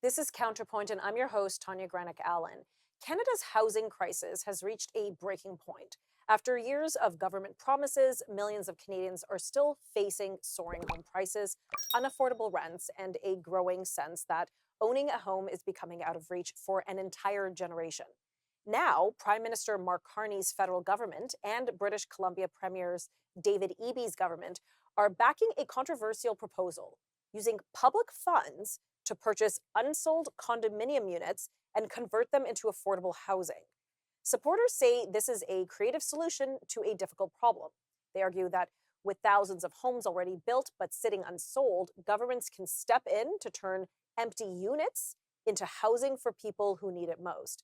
This is Counterpoint, and I'm your host, Tanya Granic Allen. Canada's housing crisis has reached a breaking point. After years of government promises, millions of Canadians are still facing soaring home prices, unaffordable rents, and a growing sense that owning a home is becoming out of reach for an entire generation. Now, Prime Minister Mark Carney's federal government and British Columbia Premier's David Eby's government are backing a controversial proposal using public funds to purchase unsold condominium units and convert them into affordable housing. Supporters say this is a creative solution to a difficult problem. They argue that with thousands of homes already built but sitting unsold, governments can step in to turn empty units into housing for people who need it most.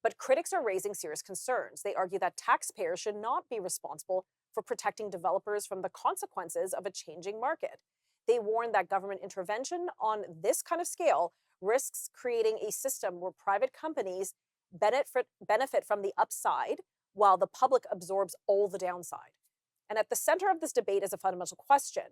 But critics are raising serious concerns. They argue that taxpayers should not be responsible for protecting developers from the consequences of a changing market. They warn that government intervention on this kind of scale risks creating a system where private companies benefit from the upside while the public absorbs all the downside. And at the center of this debate is a fundamental question.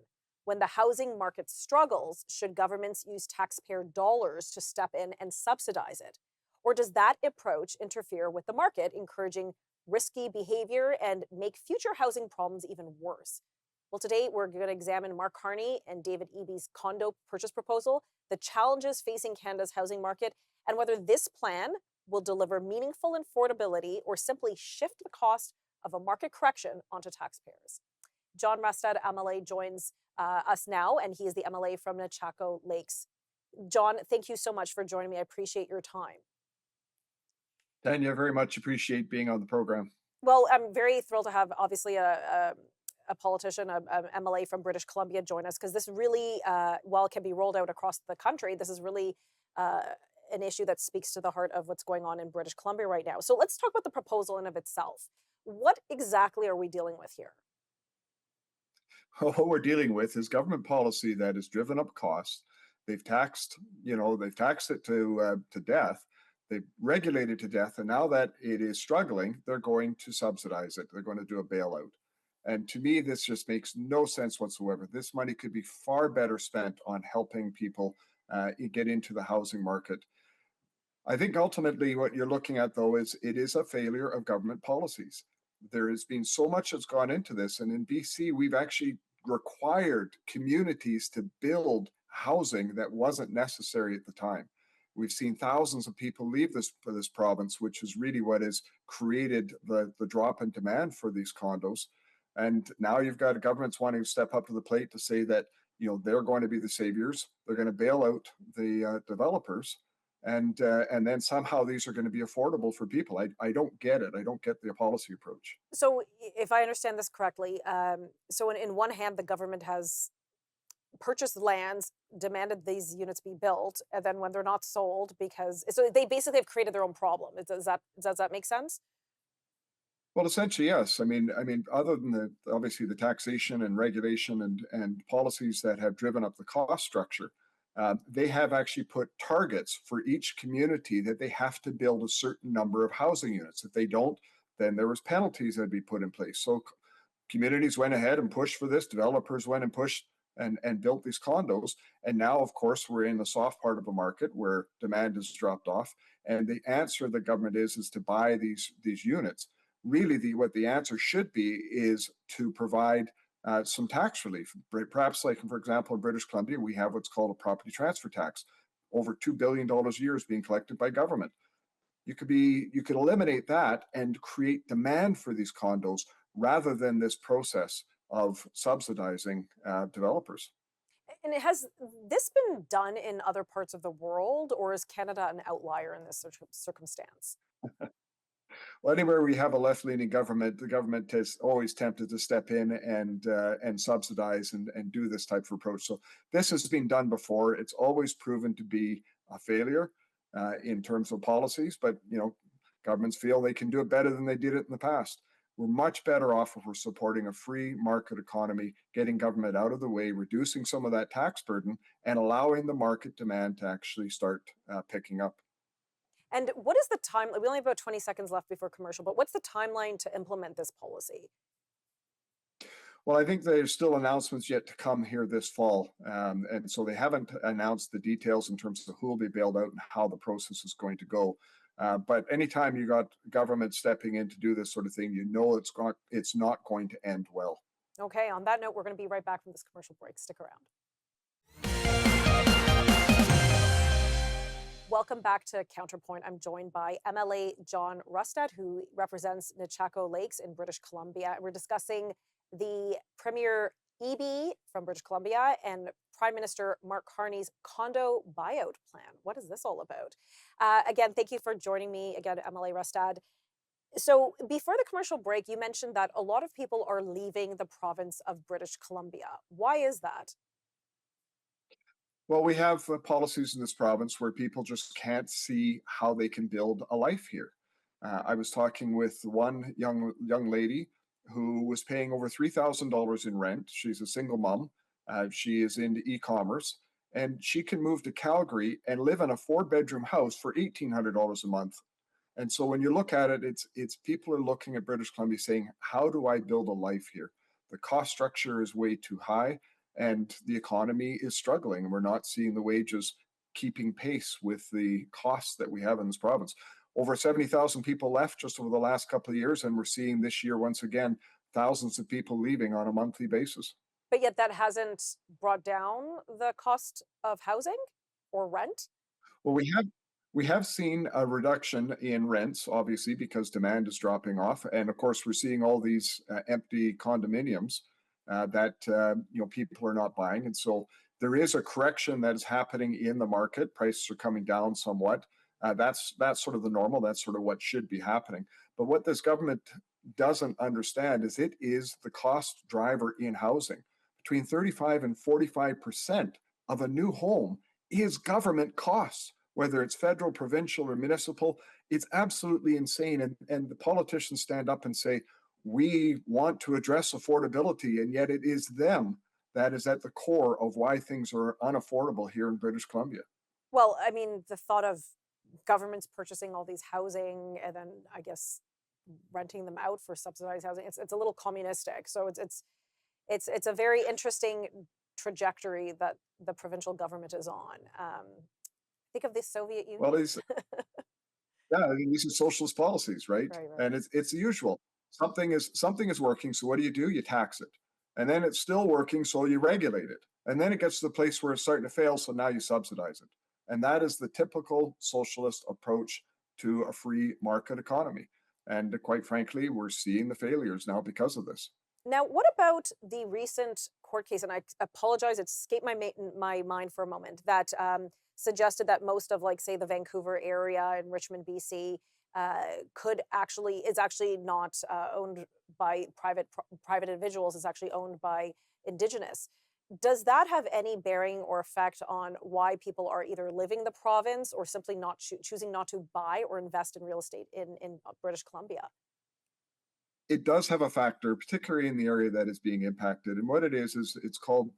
When the housing market struggles, should governments use taxpayer dollars to step in and subsidize it? Or does that approach interfere with the market, encouraging risky behavior and make future housing problems even worse? Well, today we're going to examine Mark Carney and David Eby's condo purchase proposal, the challenges facing Canada's housing market, and whether this plan will deliver meaningful affordability or simply shift the cost of a market correction onto taxpayers. John Rustad, MLA, joins us now, and he is the MLA from Nechako Lakes. John, thank you so much for joining me. I appreciate your time. Tanya, very much appreciate being on the program. Well, I'm very thrilled to have, obviously, a politician, a MLA from British Columbia join us, because this really, while it can be rolled out across the country, this is really an issue that speaks to the heart of what's going on in British Columbia right now. So let's talk about the proposal in of itself. What exactly are we dealing with here? What we're dealing with is government policy that has driven up costs. They've taxed it to death. They've regulated to death, and now that it is struggling, they're going to subsidize it. They're going to do a bailout. And to me, this just makes no sense whatsoever. This money could be far better spent on helping people get into the housing market. I think ultimately what you're looking at, though, is it is a failure of government policies. There has been so much that's gone into this. And in BC, we've actually required communities to build housing that wasn't necessary at the time. We've seen thousands of people leave this province, which is really what has created the drop in demand for these condos. And now you've got governments wanting to step up to the plate to say that, they're going to be the saviors. They're going to bail out the developers. And then somehow these are going to be affordable for people. I don't get it. I don't get the policy approach. So if I understand this correctly, so in one hand, the government has purchased lands, demanded these units be built, and then when they're not sold, so they basically have created their own problem. Does that make sense? Well, essentially, yes. I mean, other than obviously the taxation and regulation and policies that have driven up the cost structure, they have actually put targets for each community that they have to build a certain number of housing units. If they don't, then there was penalties that would be put in place. So communities went ahead and pushed for this. Developers went and pushed and built these condos. And now, of course, we're in the soft part of a market where demand has dropped off. And the answer the government is to buy these units. Really, what the answer should be is to provide some tax relief. Perhaps, like, for example, in British Columbia, we have what's called a property transfer tax. Over $2 billion a year is being collected by government. You could eliminate that and create demand for these condos rather than this process of subsidizing developers. And has this been done in other parts of the world, or is Canada an outlier in this circumstance? Well, anywhere we have a left-leaning government, the government has always tempted to step in and subsidize and do this type of approach. So this has been done before. It's always proven to be a failure in terms of policies, but governments feel they can do it better than they did it in the past. We're much better off if we're supporting a free market economy, getting government out of the way, reducing some of that tax burden, and allowing the market demand to actually start picking up. And what is the time? We only have about 20 seconds left before commercial, but what's the timeline to implement this policy? Well, I think there's still announcements yet to come here this fall. And so they haven't announced the details in terms of who will be bailed out and how the process is going to go. But anytime you got government stepping in to do this sort of thing, you know it's not going to end well. Okay, on that note, we're going to be right back from this commercial break. Stick around. Welcome back to Counterpoint. I'm joined by MLA John Rustad, who represents Nechako Lakes in British Columbia. We're discussing the Premier Eby from British Columbia and Prime Minister Mark Carney's condo buyout plan. What is this all about? Again, thank you for joining me again, MLA Rustad. So before the commercial break, you mentioned that a lot of people are leaving the province of British Columbia. Why is that? Well, we have policies in this province where people just can't see how they can build a life here. I was talking with one young lady who was paying over $3,000 in rent. She's a single mom. She is into e-commerce, and she can move to Calgary and live in a 4-bedroom house for $1,800 a month. And so when you look at it, it's people are looking at British Columbia saying, how do I build a life here? The cost structure is way too high, and the economy is struggling. We're not seeing the wages keeping pace with the costs that we have in this province. Over 70,000 people left just over the last couple of years, and we're seeing this year, once again, thousands of people leaving on a monthly basis. But yet that hasn't brought down the cost of housing or rent? Well, we have seen a reduction in rents, obviously, because demand is dropping off, and of course, we're seeing all these empty condominiums that people are not buying, and so there is a correction that is happening in the market. Prices are coming down somewhat. That's sort of the normal. That's sort of what should be happening. But what this government doesn't understand is it is the cost driver in housing. Between 35 and 45% of a new home is government costs, whether it's federal, provincial, or municipal. It's absolutely insane. And the politicians stand up and say, we want to address affordability, and yet it is them that is at the core of why things are unaffordable here in British Columbia. Well, I mean, the thought of governments purchasing all these housing and then I guess renting them out for subsidized housing, it's a little communistic. So it's a very interesting trajectory that the provincial government is on. Think of the Soviet Union. Well, yeah, I mean, these are socialist policies, right? Right, right. And it's the usual. Something is working, so what do? You tax it. And then it's still working, so you regulate it. And then it gets to the place where it's starting to fail, so now you subsidize it. And that is the typical socialist approach to a free market economy. And quite frankly, we're seeing the failures now because of this. Now, what about the recent court case? And I apologize, it escaped my mind for a moment, that suggested that most of, like, say, the Vancouver area in Richmond, BC, is actually not owned by private individuals. It's actually owned by Indigenous. Does that have any bearing or effect on why people are either living the province or simply not choosing not to buy or invest in real estate in British Columbia? It does have a factor, particularly in the area that is being impacted. And what it is it's called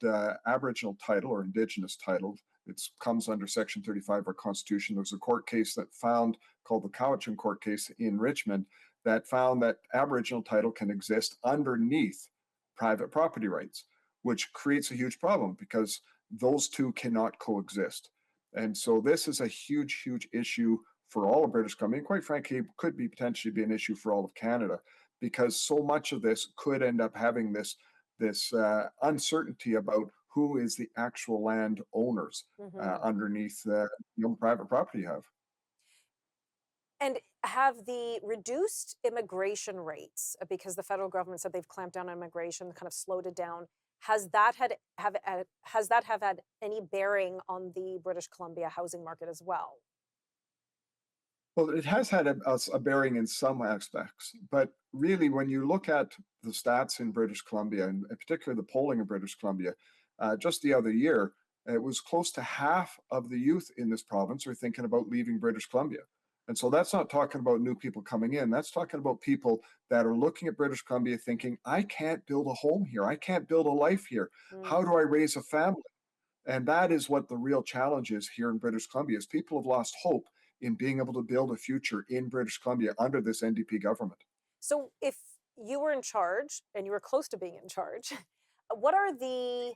Aboriginal title or Indigenous title. It comes under Section 35 of our Constitution. There's a court case that found, called the Cowichan court case in Richmond, that found that Aboriginal title can exist underneath private property rights, which creates a huge problem because those two cannot coexist. And so this is a huge, huge issue for all of British Columbia. And quite frankly, it could be potentially be an issue for all of Canada, because so much of this could end up having this uncertainty about who is the actual land owners underneath the private property you have. And have the reduced immigration rates, because the federal government said they've clamped down on immigration, kind of slowed it down, has that had any bearing on the British Columbia housing market as well? Well, it has had a bearing in some aspects, but really, when you look at the stats in British Columbia, and particularly the polling in British Columbia, just the other year, it was close to half of the youth in this province are thinking about leaving British Columbia. And so that's not talking about new people coming in. That's talking about people that are looking at British Columbia thinking, I can't build a home here. I can't build a life here. How do I raise a family? And that is what the real challenge is here in British Columbia, is people have lost hope in being able to build a future in British Columbia under this NDP government. So if you were in charge, and you were close to being in charge. What are the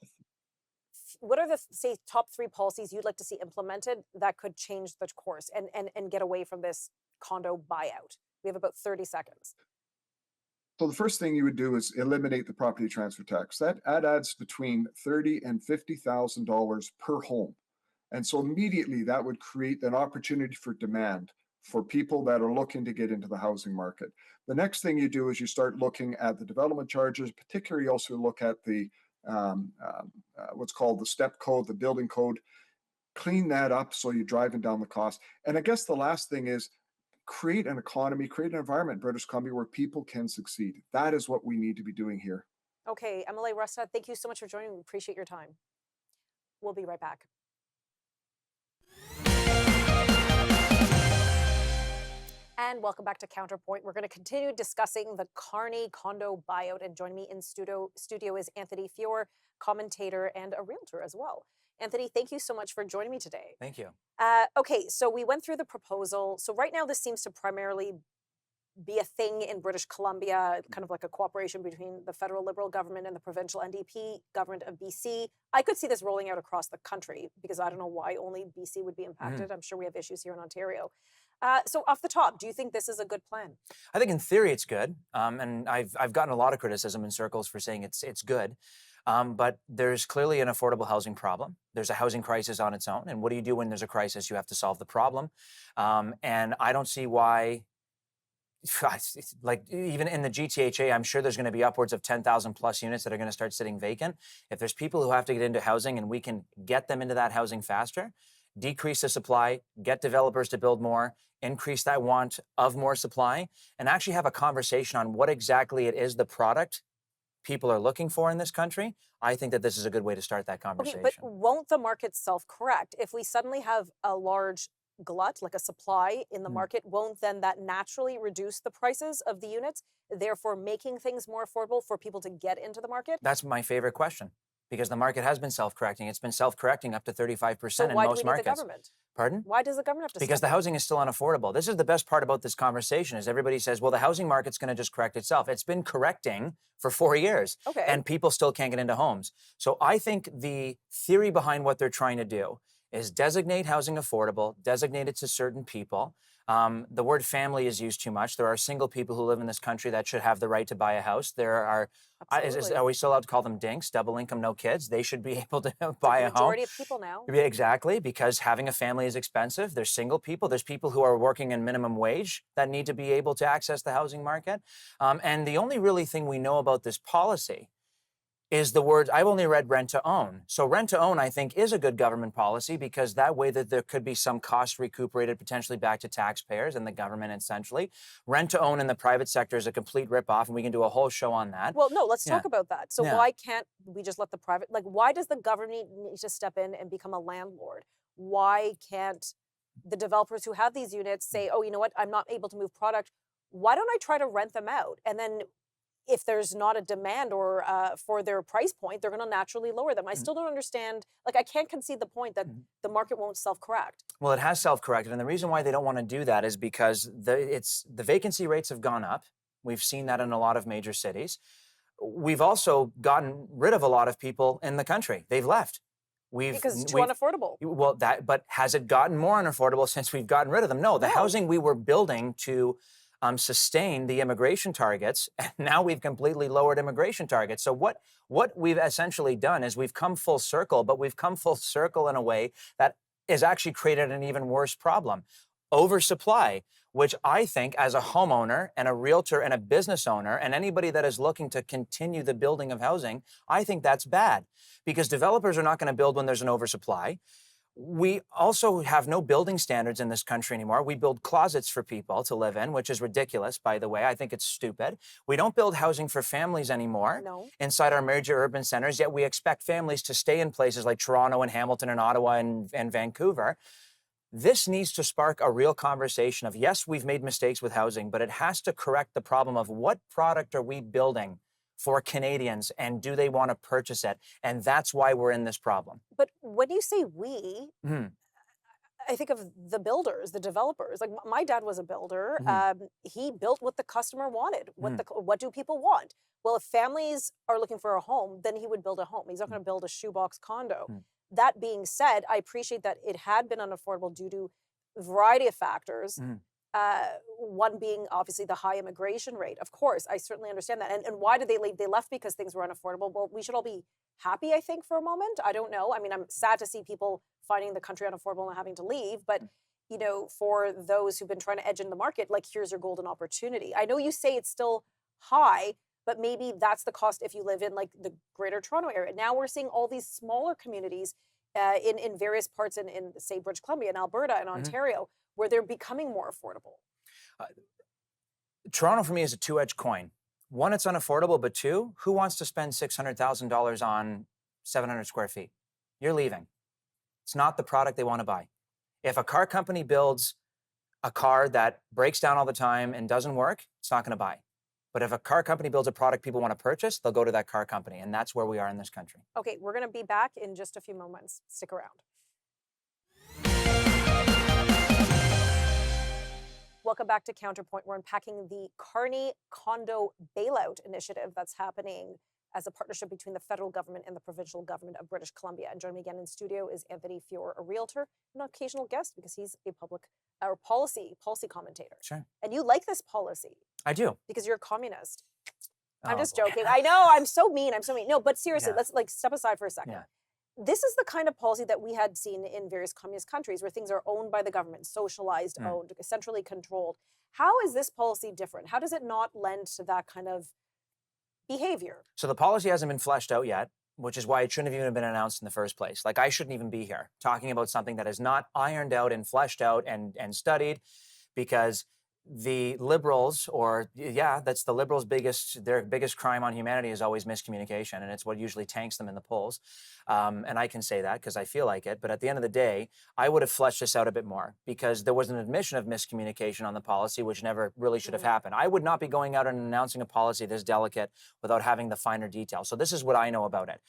say top 3 policies you'd like to see implemented that could change the course and get away from this condo buyout? We have about 30 seconds. So the first thing you would do is eliminate the property transfer tax. That adds between $30,000 and $50,000 per home. And so immediately that would create an opportunity for demand for people that are looking to get into the housing market. The next thing you do is you start looking at the development charges, particularly you also look at the what's called the step code, the building code, clean that up so you're driving down the cost. And I guess the last thing is create an economy, create an environment in British Columbia where people can succeed. That is what we need to be doing here. Okay, MLA Rustad, thank you so much for joining. We appreciate your time. We'll be right back. And welcome back to Counterpoint. We're going to continue discussing the Carney condo buyout. And joining me in studio is Anthony Feor, commentator and a realtor as well. Anthony, thank you so much for joining me today. Thank you. Okay, so we went through the proposal. So right now this seems to primarily be a thing in British Columbia, kind of like a cooperation between the federal Liberal government and the provincial NDP government of BC. I could see this rolling out across the country because I don't know why only BC would be impacted. I'm sure we have issues here in Ontario. So off the top, do you think this is a good plan? I think in theory it's good, and I've gotten a lot of criticism in circles for saying it's good, but there's clearly an affordable housing problem. There's a housing crisis on its own, and what do you do when there's a crisis? You have to solve the problem, and I don't see why. Like even in the GTHA, I'm sure there's going to be upwards of 10,000 plus units that are going to start sitting vacant. If there's people who have to get into housing and we can get them into that housing faster, decrease the supply, get developers to build more, increase that want of more supply, and actually have a conversation on what exactly it is the product people are looking for in this country, I think that this is a good way to start that conversation. Okay, but won't the market self-correct? If we suddenly have a large glut, like a supply in the market, won't then that naturally reduce the prices of the units, therefore making things more affordable for people to get into the market? That's my favorite question, because the market has been self-correcting. It's been self-correcting up to 35% so in why most do we need markets. the government? Pardon? Why does the government have to Because the housing is still unaffordable. This is the best part about this conversation is everybody says, well, the housing market's going to just correct itself. It's been correcting for 4 years, Okay. and people still can't get into homes. So I think the theory behind what they're trying to do is designate housing affordable, designate it to certain people. The word family is used too much. There are single people who live in this country that should have the right to buy a house. There are, are we still allowed to call them dinks, double income, no kids? They should be able to buy a home. The majority of people now. Yeah, exactly, because having a family is expensive. There's single people. There's people who are working in minimum wage that need to be able to access the housing market. And the only really thing we know about this policy is the word, I've only read rent to own. So rent to own, I think, is a good government policy because that way that there could be some cost recuperated potentially back to taxpayers and the government essentially. Rent to own in the private sector is a complete ripoff, and we can do a whole show on that. Well, no, let's talk about that. So Yeah. why can't we just let the private, like why does the government need to step in and become a landlord? Why can't the developers who have these units say, oh, you know what, I'm not able to move product. Why don't I try to rent them out? And then if there's not a demand or for their price point, they're going to naturally lower them. I still don't understand. Like, I can't concede the point that the market won't self-correct. Well, it has self-corrected, and the reason why they don't want to do that is because the vacancy rates have gone up. We've seen that in a lot of major cities. We've also gotten rid of a lot of people in the country. They've left. Because it's too unaffordable. Well, but has it gotten more unaffordable since we've gotten rid of them? No, the housing we were building to sustain the immigration targets, and now we've completely lowered immigration targets. So what we've essentially done is we've come full circle, but we've come full circle in a way that has actually created an even worse problem. Oversupply, which I think as a homeowner and a realtor and a business owner and anybody that is looking to continue the building of housing, I think that's bad because developers are not going to build when there's an oversupply. We also have no building standards in this country anymore. We build closets for people to live in, which is ridiculous, by the way. I think it's stupid. We don't build housing for families anymore inside our major urban centers, yet we expect families to stay in places like Toronto and Hamilton and Ottawa and Vancouver. This needs to spark a real conversation of, yes, we've made mistakes with housing, but it has to correct the problem of what product are we building for Canadians, and do they want to purchase it? And that's why we're in this problem. But when you say we, I think of the builders, the developers. Like my dad was a builder. He built what the customer wanted. What do people want? Well, if families are looking for a home, then he would build a home. He's not going to build a shoebox condo. That being said, I appreciate that it had been unaffordable due to a variety of factors. One being obviously the high immigration rate. Of course, I certainly understand that. And why did they leave? They left because things were unaffordable. Well, we should all be happy, I think, for a moment. I don't know. I mean, I'm sad to see people finding the country unaffordable and having to leave. But, you know, for those who've been trying to edge in the market, like, here's your golden opportunity. I know you say it's still high, but maybe that's the cost if you live in like the Greater Toronto area. Now we're seeing all these smaller communities in various parts in say, British Columbia and Alberta and Ontario, where they're becoming more affordable. Toronto for me is a two-edged coin. One, it's unaffordable, but two, who wants to spend $600,000 on 700 square feet? You're leaving. It's not the product they want to buy. If a car company builds a car that breaks down all the time and doesn't work, it's not going to buy. But if a car company builds a product people want to purchase, they'll go to that car company. And that's where we are in this country. Okay, we're going to be back in just a few moments. Stick around. Welcome back to Counterpoint. We're unpacking the Carney condo bailout initiative that's happening as a partnership between the federal government and the provincial government of British Columbia. And joining me again in studio is Anthony Feor, a realtor, an occasional guest because he's a public or policy commentator. Sure. And you like this policy. I do. Because you're a communist. Oh, I'm just boy. joking. I know, I'm so mean. No, but seriously, Yeah. let's like step aside for a second. Yeah. This is the kind of policy that we had seen in various communist countries where things are owned by the government, socialized, owned, centrally controlled. How is this policy different? How does it not lend to that kind of behavior? So the policy hasn't been fleshed out yet, which is why it shouldn't have even been announced in the first place. Like, I shouldn't even be here talking about something that is not ironed out and fleshed out and studied, because the liberals, that's the liberals' their biggest crime on humanity is always miscommunication, and it's what usually tanks them in the polls. And I can say that because I feel like it. But at the end of the day, I would have fleshed this out a bit more, because there was an admission of miscommunication on the policy, which never really should have happened. I would not be going out and announcing a policy this delicate without having the finer details. So this is what I know about it.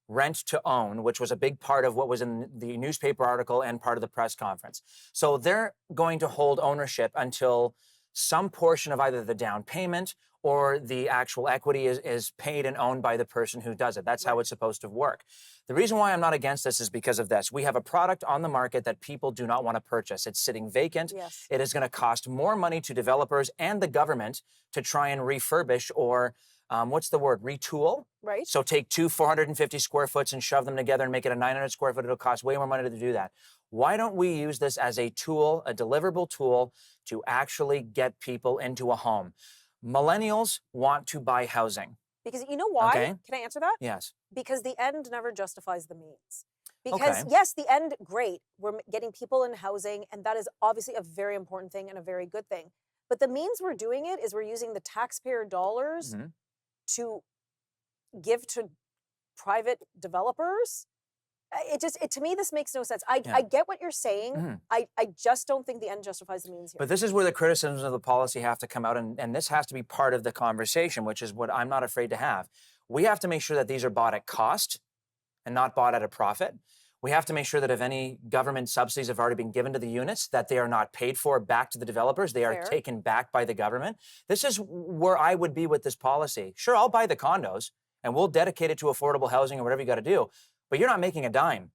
Rent to own, which was a big part of what was in the newspaper article and part of the press conference. So they're going to hold ownership until some portion of either the down payment or the actual equity is paid and owned by the person who does it. That's how it's supposed to work. The reason why I'm not against this is because of this. We have a product on the market that people do not want to purchase. It's sitting vacant. Yes. It is going to cost more money to developers and the government to try and refurbish or retool. Right. So take two 450 square foots and shove them together and make it a 900 square foot. It'll cost way more money to do that. Why don't we use this as a tool, a deliverable tool, to actually get people into a home? Millennials want to buy housing. Because you know why? Okay. Can I answer that? Yes. Because the end never justifies the means. Because yes, the end, great. We're getting people in housing, and that is obviously a very important thing and a very good thing. But the means we're doing it is we're using the taxpayer dollars to give to private developers. To me, this makes no sense. I get what you're saying. I just don't think the end justifies the means here. But this is where the criticisms of the policy have to come out, and this has to be part of the conversation, which is what I'm not afraid to have. We have to make sure that these are bought at cost and not bought at a profit. We have to make sure that if any government subsidies have already been given to the units, that they are not paid for back to the developers. They are taken back by the government. This is where I would be with this policy. Sure, I'll buy the condos, and we'll dedicate it to affordable housing or whatever you got to do. But you're not making a dime.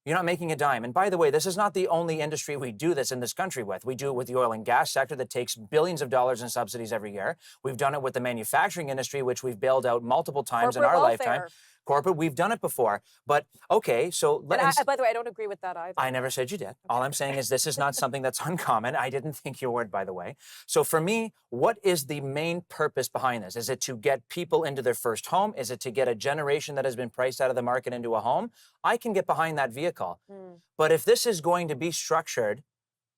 You're not making a dime. And by the way, this is not the only industry we do this in this country with. We do it with the oil and gas sector that takes billions of dollars in subsidies every year. We've done it with the manufacturing industry, which we've bailed out multiple times in our lifetime. Corporate, we've done it before. But okay, so by the way, I don't agree with that either. I never said you did. Okay. All I'm saying is this is not something that's uncommon. I didn't think you would, by the way. So for me, what is the main purpose behind this? Is it to get people into their first home? Is it to get a generation that has been priced out of the market into a home? I can get behind that vehicle. But if this is going to be structured,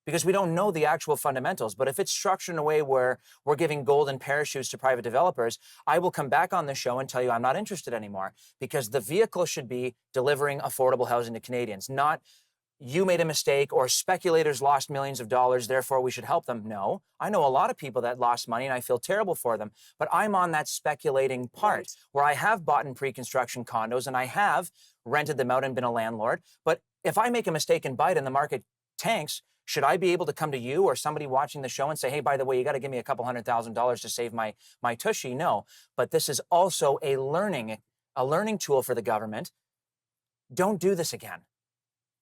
because we don't know the actual fundamentals, but if it's structured in a way where we're giving golden parachutes to private developers, I will come back on the show and tell you I'm not interested anymore, because the vehicle should be delivering affordable housing to Canadians, not you made a mistake or speculators lost millions of dollars, therefore we should help them. No, I know a lot of people that lost money and I feel terrible for them, but I'm on that speculating part where I have bought in pre-construction condos and I have rented them out and been a landlord. But if I make a mistake and buy it and the market tanks, should I be able to come to you or somebody watching the show and say, hey, by the way, you got to give me a couple $100,000 to save my tushy? No, but this is also a learning tool for the government. Don't do this again.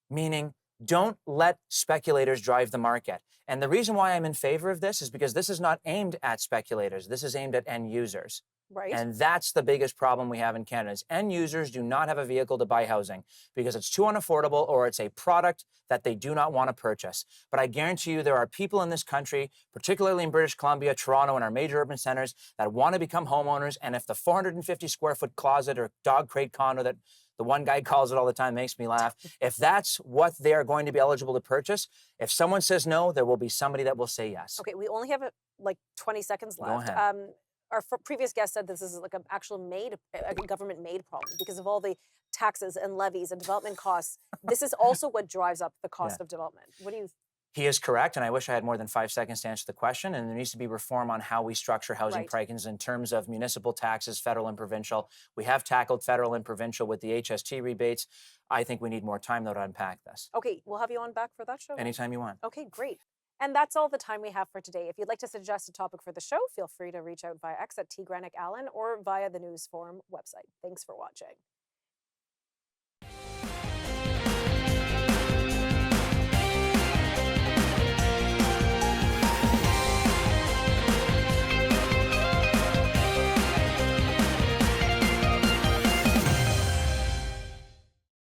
Meaning, don't let speculators drive the market. And the reason why I'm in favor of this is because this is not aimed at speculators. This is aimed at end users. Right. And that's the biggest problem we have in Canada is end users do not have a vehicle to buy housing because it's too unaffordable or it's a product that they do not want to purchase. But I guarantee you there are people in this country, particularly in British Columbia, Toronto, and our major urban centers that want to become homeowners. And if the 450 square foot closet or dog crate condo that the one guy calls it all the time makes me laugh, if that's what they're going to be eligible to purchase, if someone says no, there will be somebody that will say yes. Okay, we only have like 20 seconds left. Go ahead. Our previous guest said this is like an actual government-made problem because of all the taxes and levies and development costs. This is also what drives up the cost of development. What do you? He is correct, and I wish I had more than 5 seconds to answer the question. And there needs to be reform on how we structure housing prices in terms of municipal taxes, federal and provincial. We have tackled federal and provincial with the HST rebates. I think we need more time, though, to unpack this. Okay, we'll have you on back for that show. Anytime you want. Okay, great. And that's all the time we have for today. If you'd like to suggest a topic for the show, feel free to reach out via X at Granic Allen or via the News Forum website. Thanks for watching.